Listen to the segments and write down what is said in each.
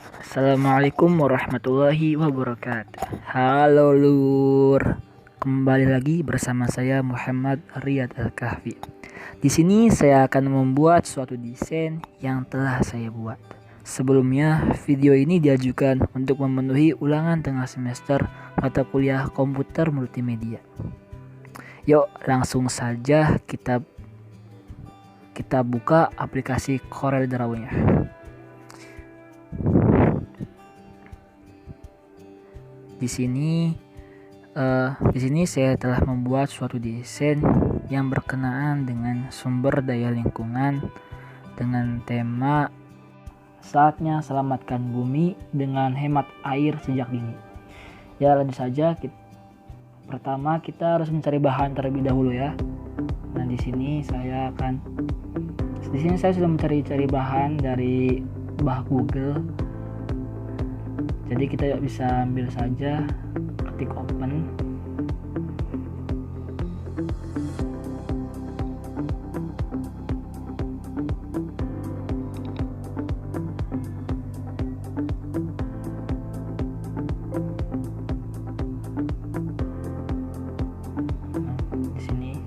Assalamualaikum warahmatullahi wabarakatuh. Halo Lur, kembali lagi bersama saya Muhammad Riyadh Al-Kahfi. Di sini saya akan membuat suatu desain yang telah saya buat. Sebelumnya, video ini diajukan untuk memenuhi ulangan tengah semester mata kuliah Komputer Multimedia. Yuk, langsung saja kita buka aplikasi Corel Draw-nya. Di sini saya telah membuat suatu desain yang berkenaan dengan sumber daya lingkungan dengan tema saatnya selamatkan bumi dengan hemat air sejak dini. Ya, lanjut saja. Pertama kita harus mencari bahan terlebih dahulu ya. Nah, di sini saya sudah mencari bahan dari Google. Jadi kita bisa ambil saja, ketik open. Di sini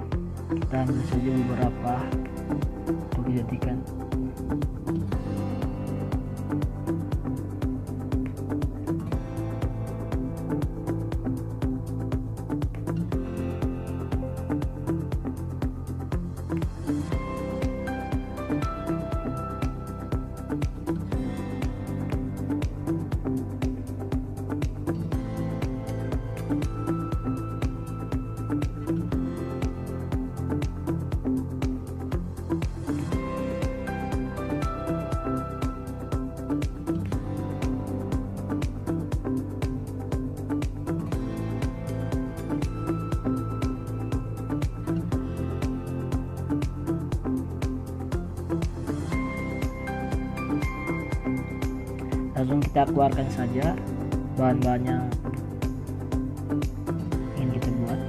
kita ambil saja beberapa untuk dijadikan. Langsung kita keluarkan saja bahan-bahan yang ingin kita buat.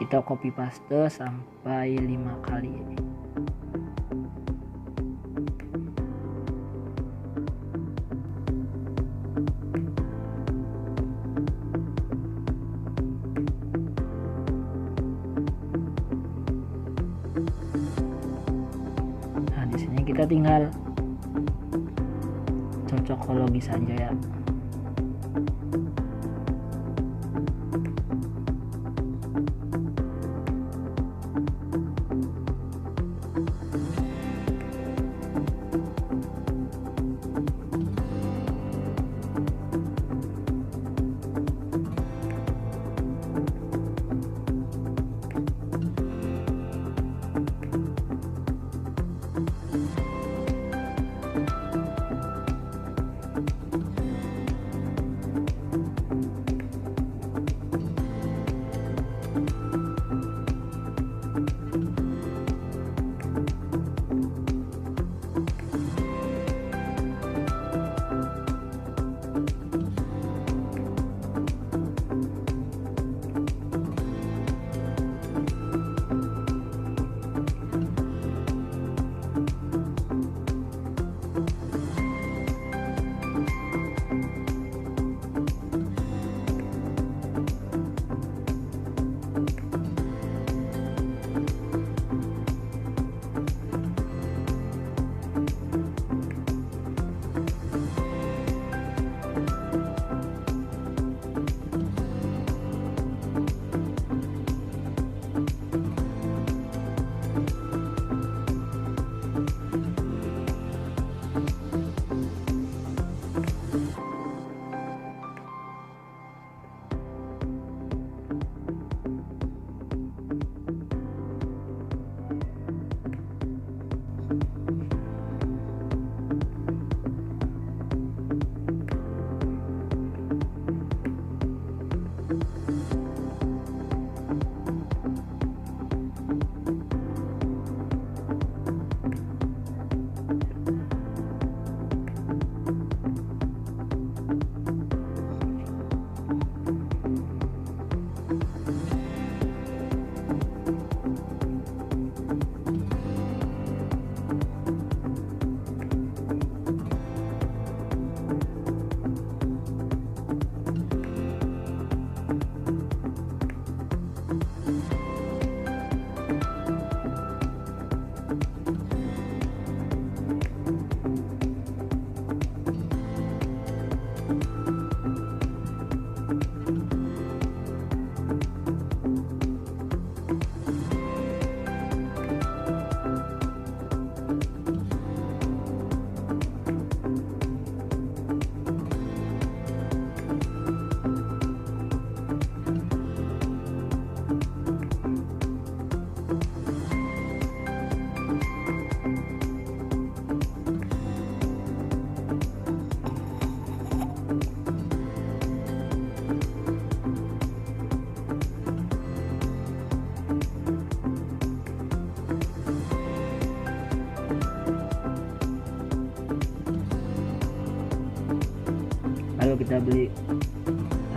Kita copy paste sampai 5 kali. kita tinggal cocokologi saja ya.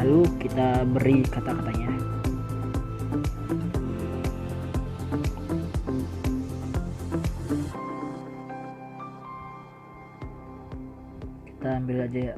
Lalu kita beri kata-katanya. Kita ambil aja ya.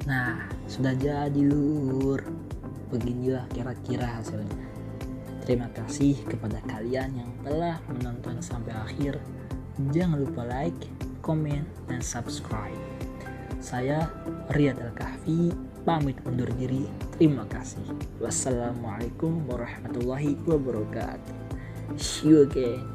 Nah, sudah jadi lur. Beginilah kira-kira hasilnya. Terima kasih kepada kalian yang telah menonton sampai akhir. Jangan lupa like, komen, dan subscribe. Saya Riyadh Al-Kahfi, pamit undur diri. Terima kasih. Wassalamualaikum warahmatullahi wabarakatuh. See you again.